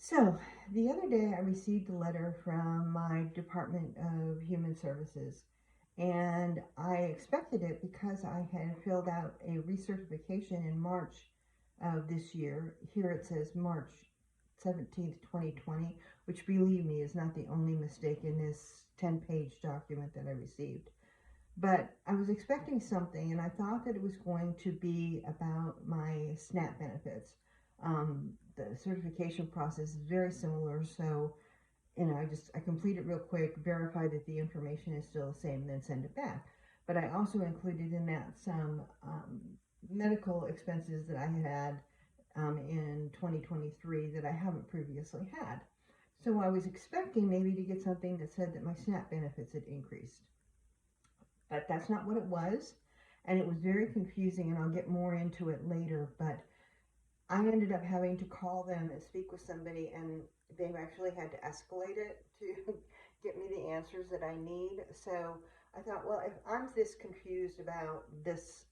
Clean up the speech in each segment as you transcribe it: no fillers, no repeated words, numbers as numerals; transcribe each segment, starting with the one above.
So, the other day I received a letter from my Department of Human Services, and I expected it because I had filled out a recertification in March of this year. Here it says March 17th, 2020, which, believe me, is not the only mistake in this 10-page document that I received. But I was expecting something, and I thought that it was going to be about my SNAP benefits. The certification process is very similar, so I complete it real quick, verify that the information is still the same, and then send it back. But I also included in that some medical expenses that I had in 2023 that I haven't previously had. So I was expecting maybe to get something that said that my SNAP benefits had increased, but that's not what it was. And it was very confusing, and I'll get more into it later. But I ended up having to call them and speak with somebody, and they've actually had to escalate it to get me the answers that I need. So I thought, well, if I'm this confused about this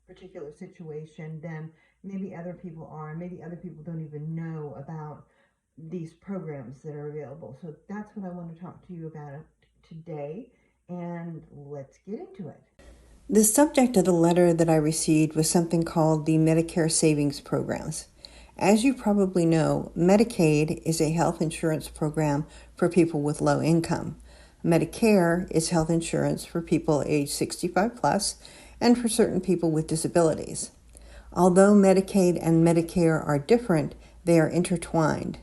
particular situation, then maybe other people are. Maybe other people don't even know about these programs that are available. So that's what I want to talk to you about today, and let's get into it. The subject of the letter that I received was something called the Medicare Savings Programs. As you probably know, Medicaid is a health insurance program for people with low income. Medicare is health insurance for people age 65 plus and for certain people with disabilities. Although Medicaid and Medicare are different, they are intertwined.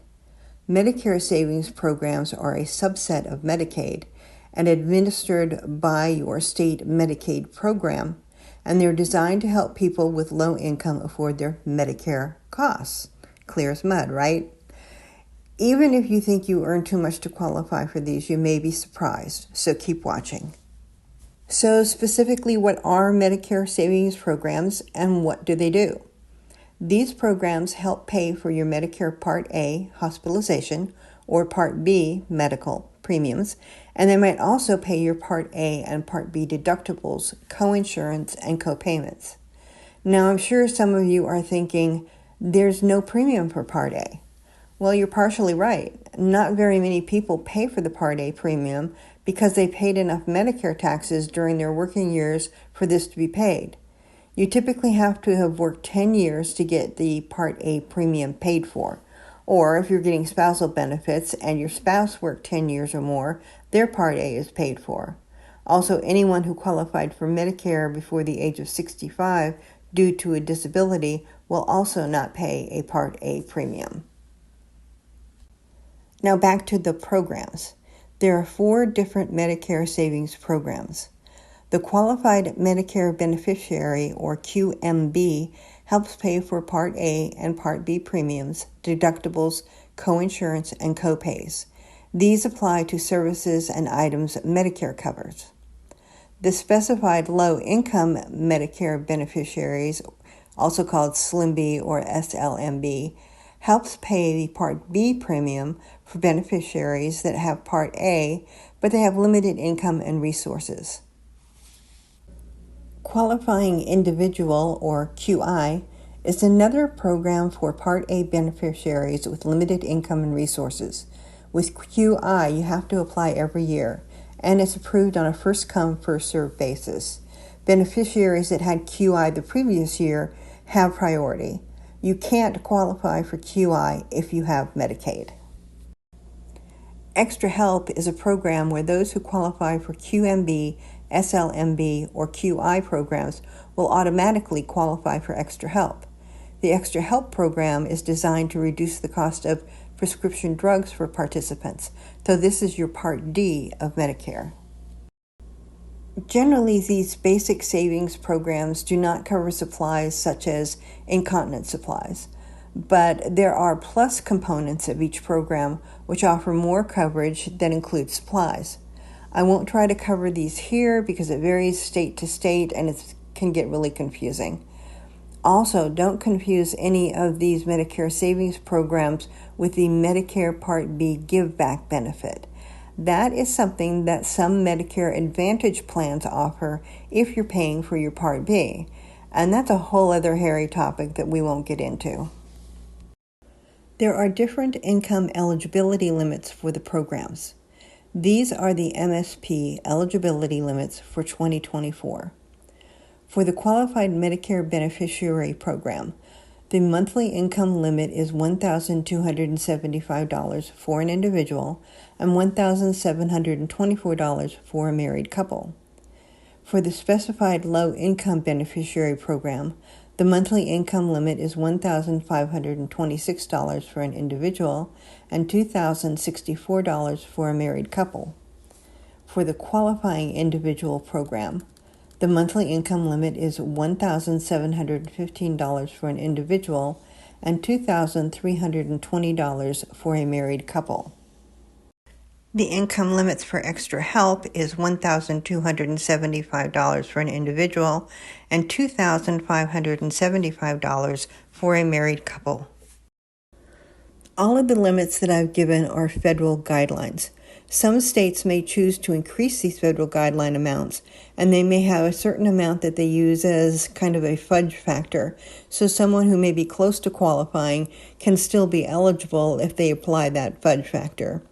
Medicare Savings Programs are a subset of Medicaid and administered by your state Medicaid program, and they're designed to help people with low income afford their Medicare costs. Clear as mud, right? Even if you think you earn too much to qualify for these, you may be surprised, so keep watching. So specifically, what are Medicare Savings Programs and what do they do? These programs help pay for your Medicare Part A hospitalization or Part B medical premiums, and they might also pay your Part A and Part B deductibles, coinsurance, and copayments. Now, I'm sure some of you are thinking, there's no premium for Part A. Well, you're partially right. Not very many people pay for the Part A premium because they paid enough Medicare taxes during their working years for this to be paid. You typically have to have worked 10 years to get the Part A premium paid for. Or if you're getting spousal benefits and your spouse worked 10 years or more, their Part A is paid for. Also, anyone who qualified for Medicare before the age of 65 due to a disability will also not pay a Part A premium. Now back to the programs. There are 4 different Medicare savings programs. The Qualified Medicare Beneficiary, or QMB, helps pay for Part A and Part B premiums, deductibles, coinsurance, and copays. These apply to services and items Medicare covers. The Specified Low-Income Medicare Beneficiaries, also called SLIMB or SLMB, helps pay the Part B premium for beneficiaries that have Part A, but they have limited income and resources. Qualifying Individual, or QI, is another program for Part A beneficiaries with limited income and resources. With QI, you have to apply every year, and it's approved on a first-come, first-served basis. Beneficiaries that had QI the previous year have priority. You can't qualify for QI if you have Medicaid. Extra Help is a program where those who qualify for QMB, SLMB, or QI programs will automatically qualify for Extra Help. The Extra Help program is designed to reduce the cost of prescription drugs for participants, so this is your Part D of Medicare. Generally, these basic savings programs do not cover supplies such as incontinence supplies, but there are plus components of each program which offer more coverage that include supplies. I won't try to cover these here because it varies state to state and it can get really confusing. Also, don't confuse any of these Medicare savings programs with the Medicare Part B Give Back benefit. That is something that some Medicare Advantage plans offer if you're paying for your Part B, and that's a whole other hairy topic that we won't get into. There are different income eligibility limits for the programs. These are the MSP eligibility limits for 2024. For the Qualified Medicare Beneficiary Program, the monthly income limit is $1,275 for an individual and $1,724 for a married couple. For the Specified Low Income Beneficiary Program, the monthly income limit is $1,526 for an individual and $2,064 for a married couple. For the Qualifying Individual Program, the monthly income limit is $1,715 for an individual and $2,320 for a married couple. The income limits for extra help is $1,275 for an individual and $2,575 for a married couple. All of the limits that I've given are federal guidelines. Some states may choose to increase these federal guideline amounts, and they may have a certain amount that they use as kind of a fudge factor. So someone who may be close to qualifying can still be eligible if they apply that fudge factor.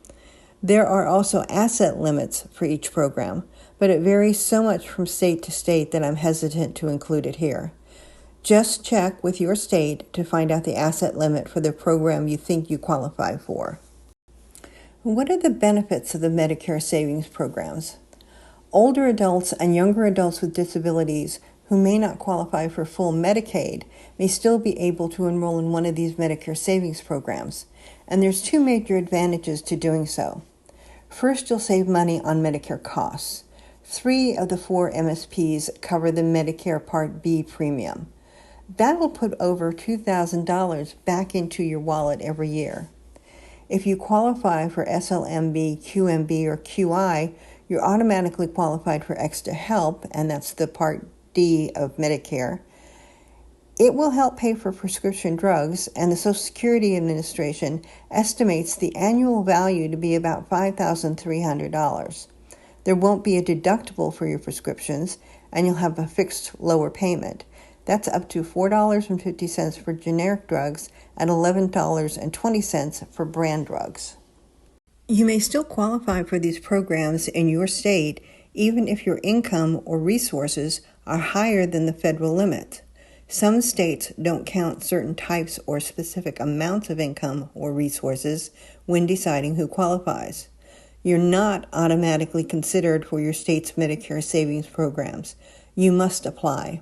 There are also asset limits for each program, but it varies so much from state to state that I'm hesitant to include it here. Just check with your state to find out the asset limit for the program you think you qualify for. What are the benefits of the Medicare Savings Programs? Older adults and younger adults with disabilities who may not qualify for full Medicaid may still be able to enroll in one of these Medicare Savings Programs, and there's two major advantages to doing so. First, you'll save money on Medicare costs. 3 of the 4 MSPs cover the Medicare Part B premium. That will put over $2,000 back into your wallet every year. If you qualify for SLMB, QMB, or QI, you're automatically qualified for extra help, and that's the Part D of Medicare. It will help pay for prescription drugs, and the Social Security Administration estimates the annual value to be about $5,300. There won't be a deductible for your prescriptions, and you'll have a fixed lower payment. That's up to $4.50 for generic drugs and $11.20 for brand drugs. You may still qualify for these programs in your state even if your income or resources are higher than the federal limit. Some states don't count certain types or specific amounts of income or resources when deciding who qualifies. You're not automatically considered for your state's Medicare Savings Programs. You must apply.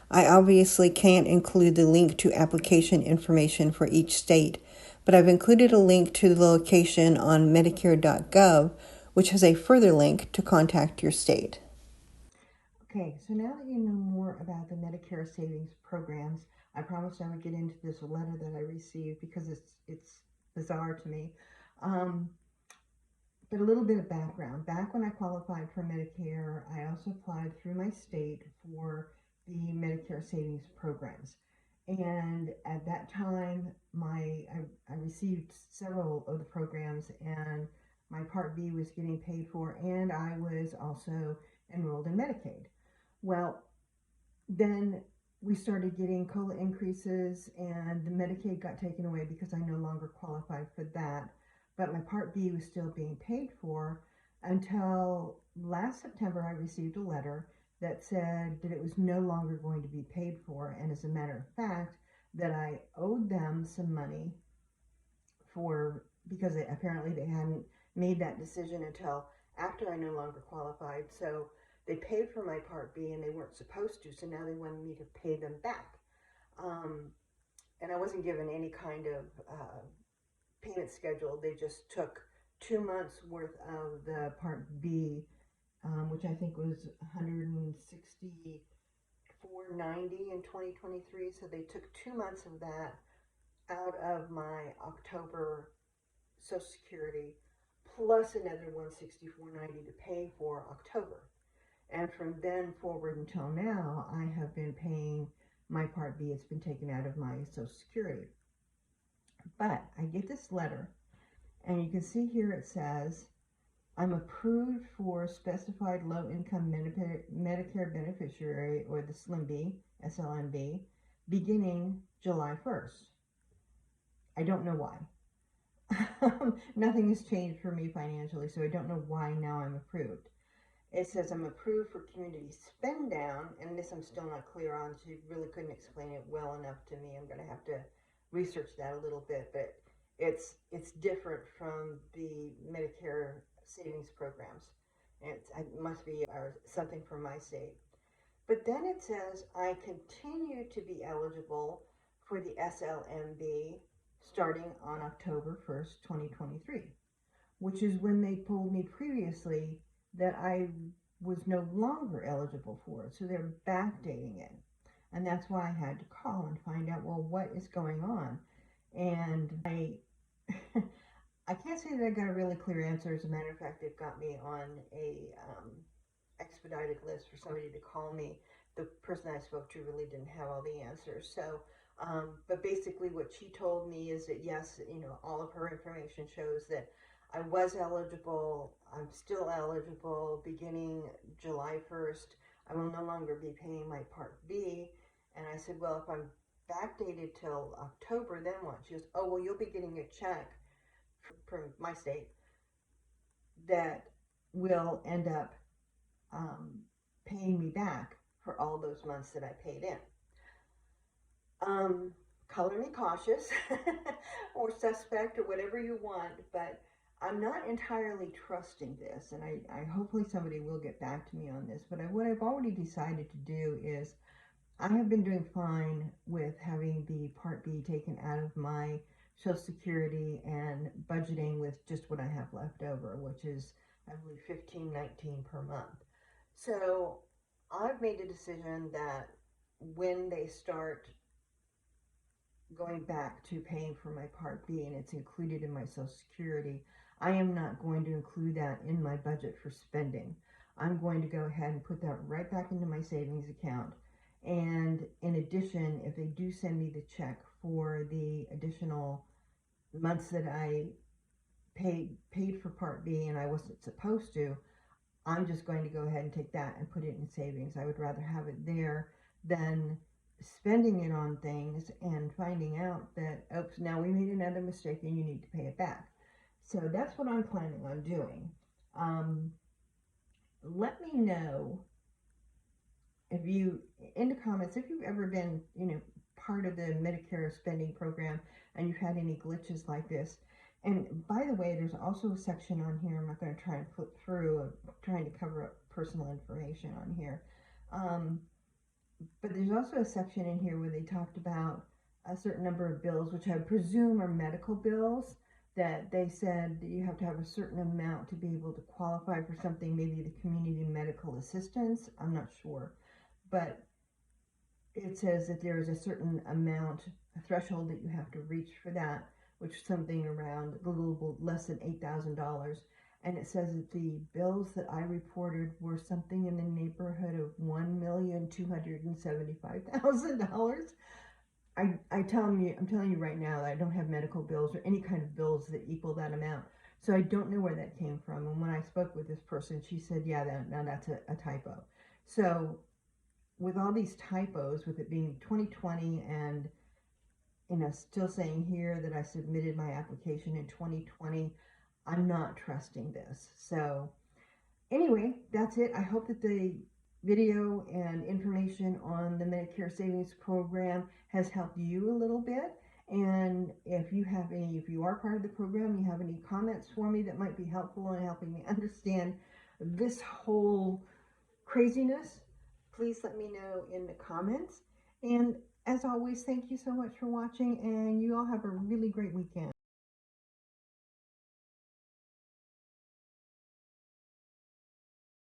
I obviously can't include the link to application information for each state, but I've included a link to the location on Medicare.gov, which has a further link to contact your state. Okay, so now that you know more about the Medicare Savings Programs, I promised I would get into this letter that I received because it's bizarre to me. Um, but a little bit of background. Back when I qualified for Medicare, I also applied through my state for the Medicare Savings Programs. And at that time, I received several of the programs, and my Part B was getting paid for, and I was also enrolled in Medicaid. Well, then we started getting COLA increases, and the Medicaid got taken away because I no longer qualified for that. But my Part B was still being paid for until last September. I received a letter that said that it was no longer going to be paid for, and as a matter of fact, that I owed them some money for because apparently they hadn't made that decision until after I no longer qualified. So they paid for my Part B and they weren't supposed to, so now they wanted me to pay them back. Um, and I wasn't given any kind of payment schedule. They just took 2 months worth of the Part B, which I think was $164.90 in 2023. So they took 2 months of that out of my October Social Security, plus another $164.90 to pay for October. And from then forward until now, I have been paying my Part B. It's been taken out of my Social Security. But I get this letter, and you can see here it says, I'm approved for specified low income Medicare beneficiary, or the SLMB, beginning July 1st. I don't know why. Nothing has changed for me financially, so I don't know why now I'm approved. It says I'm approved for community spend down, and this I'm still not clear on. She really couldn't explain it well enough to me. I'm going to have to research that a little bit, but it's different from the Medicare Savings Programs. It must be something from my state. But then it says I continue to be eligible for the SLMB starting on October 1st, 2023, which is when they told me previously that I was no longer eligible for it. So they're backdating it. And that's why I had to call and find out, well, what is going on? And I can't say that I got a really clear answer. As a matter of fact, they've got me on a expedited list for somebody to call me. The person I spoke to really didn't have all the answers. So, but basically what she told me is that yes, all of her information shows that I was eligible. I'm still eligible beginning July 1st. I will no longer be paying my Part B. And I said, well, if I'm backdated till October, then what? She goes, oh, well, you'll be getting a check from my state that will end up paying me back for all those months that I paid in. Color me cautious or suspect or whatever you want, but I'm not entirely trusting this, and I hopefully somebody will get back to me on this. But what I've already decided to do is I have been doing fine with having the Part B taken out of my Social Security and budgeting with just what I have left over, which is I believe $15.19 per month. So I've made a decision that when they start going back to paying for my Part B and it's included in my Social Security, I am not going to include that in my budget for spending. I'm going to go ahead and put that right back into my savings account. And in addition, if they do send me the check for the additional months that I paid for Part B and I wasn't supposed to, I'm just going to go ahead and take that and put it in savings. I would rather have it there than spending it on things and finding out that, oops, now we made another mistake and you need to pay it back. So that's what I'm planning on doing. Let me know if you, in the comments, if you've ever been, part of the Medicare spending program and you've had any glitches like this. And by the way, there's also a section on here, I'm not going to try and flip through, trying to cover up personal information on here. But there's also a section in here where they talked about a certain number of bills, which I presume are medical bills, that they said that you have to have a certain amount to be able to qualify for something, maybe the community medical assistance, I'm not sure. But it says that there is a certain amount, a threshold that you have to reach for that, which is something around a little less than $8,000. And it says that the bills that I reported were something in the neighborhood of $1,275,000. I'm telling you right now that I don't have medical bills or any kind of bills that equal that amount. So I don't know where that came from. And when I spoke with this person, she said, yeah, that's a typo. So with all these typos, with it being 2020 and still saying here that I submitted my application in 2020, I'm not trusting this. So anyway, that's it. I hope that the video and information on the Medicare Savings Program has helped you a little bit. And if you are part of the program, you have any comments for me that might be helpful in helping me understand this whole craziness, please let me know in the comments. And as always, thank you so much for watching, and you all have a really great weekend.